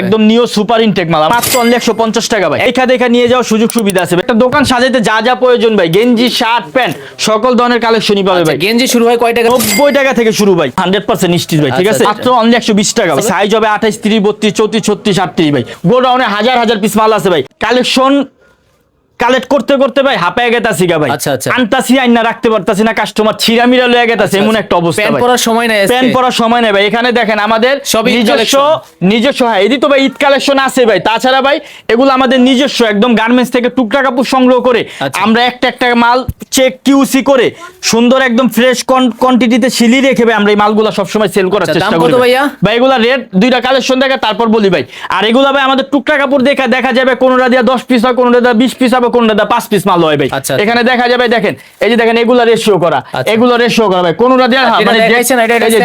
একদম নিও super intact মাল মাত্র অনলি 150 টাকা ভাই। দেখা দেখা নিয়ে যাওয়ার সুযোগ সুবিধা আছে। একটা দোকান সাজাইতে যা যা প্রয়োজন ভাই, গেঞ্জি শার্ট প্যান্ট সকল ধরনের কালেকশনই পাবে ভাই। গেঞ্জি শুরু হয় কয় টাকা? 90 টাকা থেকে শুরু ভাই, 100% স্টিচ ভাই, ঠিক আছে? মাত্র অনলি 120 টাকা ভাই। সাইজ হবে 28 30 32 34 36 38 ভাই। গোডাউনে হাজার হাজার পিস মাল আছে ভাই। কালেকশন কালেক্ট করতে করতে ভাই হাঁপায় গেতাছি গা ভাই। আনতাছি আইনা রাখতে পারতাছি না, কাস্টমার ছিড়ামিরা লয়ে গেতাছে, এমন একটা অবস্থা ভাই। প্যান পরার সময় নাই, প্যান পরার সময় নাই ভাই। এখানে দেখেন আমাদের নিজস্ব হ্যাঁ এদি তো ভাই ঈদ কালেকশন আছে ভাই। তাছাড়া ভাই এগুলো আমাদের নিজস্ব একদম গার্মেন্টস থেকে টুকরা কাপড় সংগ্রহ করে আমরা একটা একটা মাল চেক কিউসি করে সুন্দর একদম ফ্রেশ কোয়ান্টিটিতে সিলি রেখে ভাই আমরা এই মালগুলো সবসময় সেল করার চেষ্টা করি ভাই। এগুলা রেট দুইটা কালেকশন দেখা তারপর বলি ভাই। আর এগুলা ভাই আমাদের টুকরা কাপড় দেখা যাবে কোনোটা দিয়া 10 পিস হয়, কোনোটা দিয়া 20 পিস হবে, কোনটা 5 পিস মাল হয় ভাই। এখানে দেখা যাবে দেখেন এই যে দেখেন এগুলা রেশিও করা, এগুলো রেশিও করা ভাই। কোনটা দেয়া মানে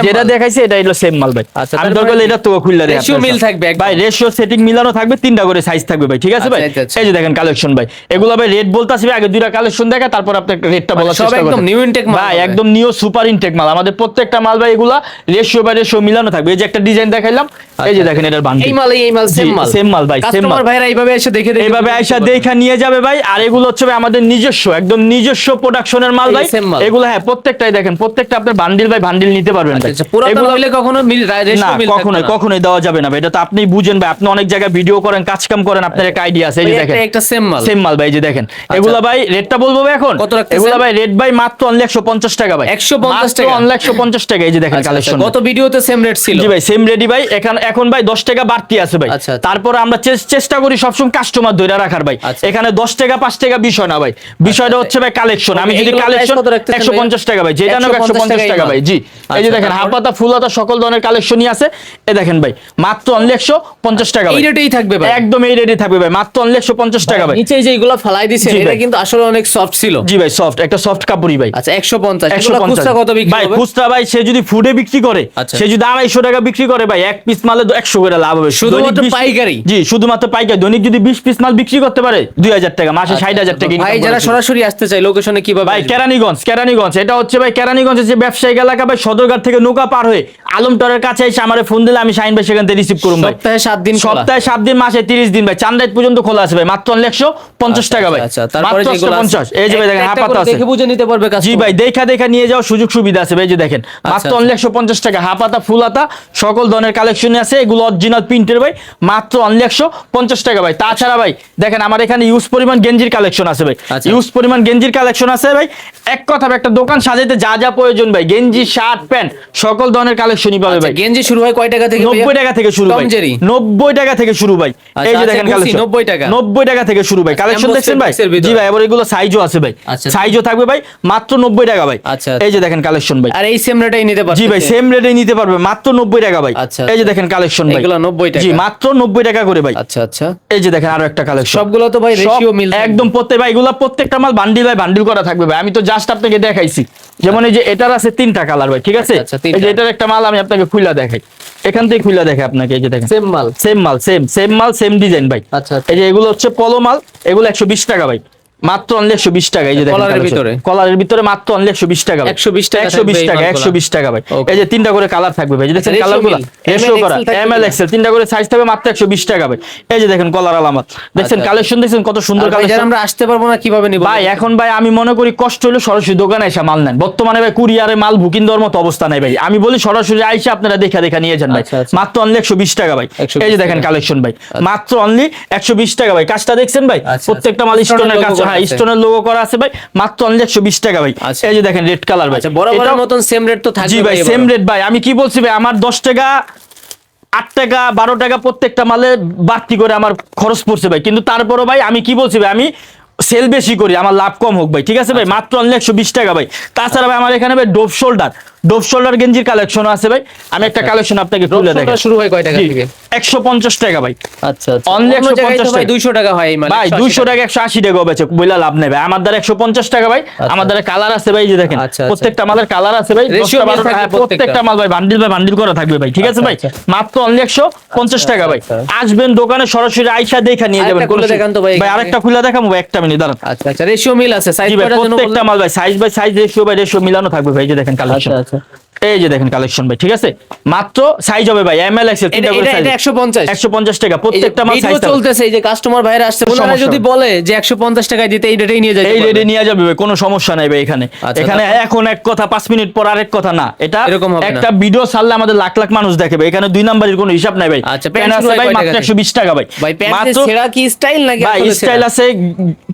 যেটা দেখাইছে এটা হলো সেম মাল ভাই। আমি দরকার হলে এটা তো খুললা দেয়া রেশিও মিল থাকবে ভাই, রেশিও সেটিং মিলানো থাকবে, তিনটা করে সাইজ থাকবে ভাই, ঠিক আছে ভাই? এই যে দেখেন কালেকশন ভাই, এগুলা ভাই রেট বলতাছি ভাই, আগে দুইটা কালেকশন দেখা তারপর আপনাকে রেটটা বলার চেষ্টা করব। একদম নিউ ইনটেক মাল ভাই, একদম নিও সুপার ইনটেক মাল আমাদের প্রত্যেকটা মাল ভাই। এগুলা রেশিও বাই রেশিও মিলানো থাকবে। এই যে একটা ডিজাইন দেখাইলাম, এই যে দেখেন এটার বান্ডিল, এই মাল সেম মাল ভাই, সেম মাল। ভাইরা এইভাবে এসে দেখে এইভাবে আয়শা দেখা নিয়ে যাবে ভাই। আর এগুলো হচ্ছে ভাই আমাদের নিজস্ব একদম নিজস্ব প্রোডাকশনের মাল ভাই। এগুলো হ্যাঁ প্রত্যেকটাই দেখেন, প্রত্যেকটা আপনার বান্ডিল ভাই বান্ডিল নিতে পারবেন ভাই। এগুলো হইলে কখনো রেশিও মিল কখনোই কখনোই দেওয়া যাবে না ভাই। এটা তো আপনি বুঝেন ভাই, আপনি অনেক জায়গায় ভিডিও করেন, কাজ কাম করেন, আপনার একটা আইডিয়া আছে। এই যে দেখেন একটা সেম মাল ভাই, এই যে দেখেন এগুলা ভাই রেটটা বলবো ভাই এখন। এগুলা ভাই রেট ভাই মাত্র অনলি 150 টাকা ভাই, 150 টাকা, অনলি 150 টাকা। এই যে দেখেন কালেকশন, গত ভিডিওতে সেম রেট ছিল। জি ভাই সেম রেডি ভাই। এখন ভাই 10 টাকা বাড়তি আছে ভাই। তারপর আমরা চেষ্টা করি সবসময় কাস্টমার ধরে রাখার ভাই। এখানে 10 টাকা 5 টাকা বিষয় না ভাই, বিষয়টা হচ্ছে ভাই কালেকশন। আমি যদি কালেকশন 150 টাকা ভাই, যেটা নাও 150 টাকা ভাই। জি এই যে দেখেন হাফ পাতা ফুল হাতা সকল ধরনের কালেকশনই আছে। এই দেখেন ভাই মাত্র অনলি 150 টাকা ভাই। এই রেটেই থাকবে ভাই, একদম এই রেটেই থাকবে ভাই, মাত্র অনলি 150 টাকা ভাই। নিচে যে এগুলো ফলাই দিছেন এটা কিন্তু আসলে অনেক সফট ছিল। জি ভাই সফট, একটা সফট কাপড়ই ভাই। আচ্ছা 150 এগুলো খুচরা কত বিক্রি ভাই? খুচরা ভাই সে যদি ফুডে বিক্রি করে, সে যদি 250 টাকা বিক্রি করে ভাই, এক পিস মালে 100 করে লাভ হবে শুধুমাত্র পাইকারি। জি শুধুমাত্র পাইকারি। দৈনিক যদি 20 পিস মাল বিক্রি করতে পারে 2000 টাকা, মাসে 60,000 টাকা ইনকাম। ভাই যারা সরাসরি আসতে চায় লোকেশনে কিভাবে? ভাই কেরানীগঞ্জ এটা হচ্ছে ভাই কেরানীগঞ্জের যে ব্যবসায়িক এলাকা ভাই, সদরঘাট থেকে নৌকা পার হয়ে আলমটরের কাছে এসে আমারে ফোন দিলে আমি শাহিন ভাই সেখান থেকে রিসিভ করুম ভাই। সপ্তাহে 7 দিন, সপ্তাহে 7 দিন, মাসে 30 দিন ভাই, চান্দাইত পর্যন্ত খোলা আছে ভাই। মাত্র অনলি 150 টাকা ভাই। আচ্ছা তারপরে যেগুলো 150। এই যে ভাই দেখেন হাফাতা আছে, দেখে বুঝে নিতে পারবে কাস্টমার। জি ভাই দেখা নিয়ে যাওয়ার সুযোগ সুবিধা আছে ভাই। এই যে দেখেন মাত্র অনলি 150 টাকা, হাফাতা ফুল হাতা সকল ধরনের কালেকশন আছে। এগুলো অরিজিনাল প্রিন্টের ভাই, মাত্র অনলি 150 টাকা ভাই। তাছাড়া ভাই দেখেন আমার এখানে ইউজ পরিমাণ গেঞ্জির কালেকশন আছে ভাই, ইউজ পরিমাণ গেঞ্জির কালেকশন আছে ভাই। এক কথা একটা দোকান সাজাইতে যা যা প্রয়োজন ভাই, গেঞ্জি শার্ট প্যান্ট সকল ধরনের কালেকশনই পাবে ভাই। গেঞ্জি শুরু হয় কয় টাকা থেকে? 90 টাকা থেকে শুরু ভাই, 90 টাকা থেকে শুরু ভাই। এই যে দেখেন কালেকশন 90 টাকা থেকে শুরু ভাই। কালেকশন দেখছেন ভাই? জি ভাই, এবার এগুলো সাইজও আছে ভাই, সাইজও থাকবে ভাই, মাত্র 90 টাকা ভাই। এই যে দেখেন কালেকশন ভাই, আর এই সেম রেটেই নিতে পারবে। জি ভাই সেম রেটেই নিতে পারবে, মাত্র 90 টাকা ভাই। এই যে দেখেন কালেকশন ভাই, এগুলো 90 টাকা, জি মাত্র 90 টাকা করে ভাই। আচ্ছা এই যে দেখেন আরো একটা কালেকশন, সবগুলো তো ভাই রেশিও মিল একদম প্রত্যেক ভাই। এগুলো প্রত্যেকটা মাল বান্ডিল ভাই বান্ডিল করা থাকবে ভাই। আমি তো জাস্ট আপনাকে দেখাইছি, যেমন এই যে এটার আছে 3টা কালার ভাই, ঠিক আছে? এই যে এটার একটা মাল আমি আপনাকে খুলে দেখাই, এখান থেকে খুলে দেখে আপনাকে। এই যে দেখেন সেম মাল সেম ডিজাইন ভাই। এই যে এগুলো হচ্ছে পলো মাল, এগুলো 120 টাকা ভাই, মাত্র অনলি 120 টাকা। এই যে দেখেন কলারের ভিতরে মাত্র অনলি 120 টাকা, 120 টাকা ভাই। এই যে 3টা করে কালার থাকবে ভাই, দেখেন কালারগুলো রেশিও করা, এম এল এক্সেল 3টা করে সাইজ থাকবে, মাত্র 120 টাকা ভাই। এই যে দেখেন কলার আলামত দেখেন, কালেকশন দেখেন কত সুন্দর কালেকশন। আমরা আসতে পারবো না কিভাবে নিব ভাই? এখন ভাই আমি মনে করি কষ্ট হলো সরাসরি দোকানে এসে মাল নেন। বর্তমানে ভাই কুরিয়ারে মাল বুকিং দেওয়ার মতো অবস্থা নাই ভাই। আমি বলি সরাসরি আইসা আপনারা দেখা নিয়ে যান ভাই, মাত্র অনলি 120 টাকা ভাই। এই যে দেখেন কালেকশন ভাই, মাত্র অনলি 120 টাকা ভাই। কাজটা দেখছেন ভাই? প্রত্যেকটা মাল স্টোনের কাজ, হ্যাঁ স্টোনের লোগো করা আছে ভাই, মাত্র অনলি 120 টাকা ভাই। এই যে দেখেন রেড কালার ভাই, বরাবরের মতন সেম রেট তো থাকবে। জি ভাই সেম রেট ভাই। আমি কি বলছি ভাই, আমার 10 টাকা 8 টাকা 12 টাকা প্রত্যেকটা মালে বাড়তি করে আমার খরচ পড়ছে ভাই, কিন্তু তারপরও ভাই আমি কি বলছি ভাই, আমি সেল বেশি করি, আমার লাভ কম হোক ভাই, ঠিক আছে ভাই? মাত্র অনলি 120 টাকা ভাই। তাছাড়া ভাই আমার এখানে ভাই ডোপ শোল্ডার গেঞ্জির কালেকশন আছে ভাই। আমি একটা কালেকশন আপনাকে খুলে দেখাই। শুরু হয় কয় টাকা থেকে? 150 টাকা ভাই। আচ্ছা অনলি 150 ভাই, 200 টাকা হয় এই মানে ভাই, 200 টাকা 180 টাকা বেচে বইলা লাভ নেই ভাই। আমার দ্বারা 150 টাকা ভাই। আমার দ্বারা কালার আছে ভাই, এই যে দেখেন প্রত্যেকটা মালের কালার আছে ভাই, প্রত্যেকটা মাল ভাই বান্ডিল করা থাকবে ভাই, ঠিক আছে ভাই? মাত্র অনলি 150 টাকা ভাই। আসবেন দোকানে সরাসরি আইসা দেখা নিয়ে যাবেন। ভাই আরেকটা খুলে দেখাবো ভাই, একটা মিনিট দাঁড়ান। আচ্ছা রেশিও মিল আছে, সাইজ প্রত্যেকটা মাল ভাই size by size ratio by ratio মিলানো থাকবে ভাই। এই যে দেখেন কালেকশন, এই যে দেখেন কালেকশন ভাই, ঠিক আছে, মাত্র সাইজ হবে ভাই এম এল এক্সেল তিনটা করে এটা সাইজ, 150 150 টাকা প্রত্যেকটা মাল সাইজ চলতেছে। এই যে কাস্টমার ভাইরা আসছে, ওনারা সমস্যা যদি হবে। বলে যে 150 টাকায় দিতে, এই রেটেই নিয়ে যায়, এই রেটে নিয়ে যাবে ভাই, কোনো সমস্যা নাই ভাই এখানে। আচ্ছা, এখানে এখন এক কথা 5 মিনিট পর আরেক কথা না, এটা এরকম হবে না। একটা ভিডিও ছাড়লে আমাদের লাখ লাখ মানুষ দেখে ভাই, এখানে দুই নাম্বারের কোনো হিসাব নাই ভাই। আচ্ছা, প্যান্ট আছে ভাই মাত্র 120 টাকা ভাই। ভাই প্যান্টের মাত্র ছেঁড়া কি স্টাইল নাকি ভাই আসলে স্টাইল ছেঁড়া? আছে,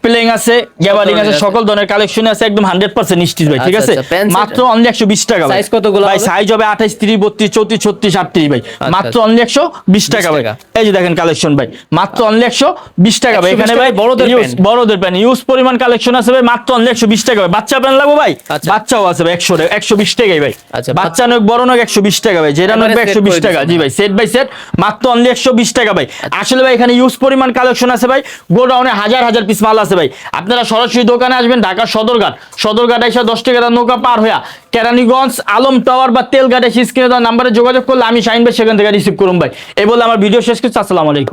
প্লেইং আছে, গ্যাবারিং আছে, ধরনের আছে। সকল ধরনের কালেকশন আছে, একদম 100% স্টিচ ভাই, ঠিক আচ্ছা, আছে, আচ্ছা, প্যান্ট মাত্র অনলি 120 টাকা ভাই। সাইজ কতগুলো ভাই হবে? সাইজ হবে 28, 30, 32, 34, 36, 38 ভাই, মাত্র আচ্ছা। অনলি 120 টাকা ভাই। টাকা। এই যে দেখেন কালেকশন ভাই, মাত্র অনলি 120 টাকা ভাই। 120 এখানে ভাই টাকায় বড়দের ইউজ, প্যান্ট। বড়দের প্যান্ট ইউজ পরিমাণ কালেকশন আছে ভাই, মাত্র অনলি 120 টাকা ভাই। বাচ্চা প্যান্ট লাগবে ভাই, আচ্ছা। বাচ্চাও আছে ভাই, 120 টাকাই ভাই। আচ্ছা, বাচ্চা নয় বড় নয় 120 টাকা ভাই, যেটা নয় এবারে set 120 করে টাকা, দিছেন। জি ভাই, সেট বাই সেট মাত্র অনলি 120 টাকা ভাই। আসলে ভাই এখানে ইউজ পরিমাণ কালেকশন আছে ভাই, গোডাউনে হাজার হাজার পিস মাল আছে ভাই। আপনারা সরাসরি দোকানে আসবেন, ঢাকা সদরঘাট এসে 10 টাকা নৌকা পার হইয়া কেরানীগঞ্জ আলম টাওয়ার বা তেলঘাট এসে স্ক্রিনে দেওয়া নাম্বারে যোগাযোগ করলে আমি শাহিন ভাই সেখান থেকে রিসিভ করুন ভাই। এই বলে আমার ভিডিও শেষ করছি। আসসালামু আলাইকুম।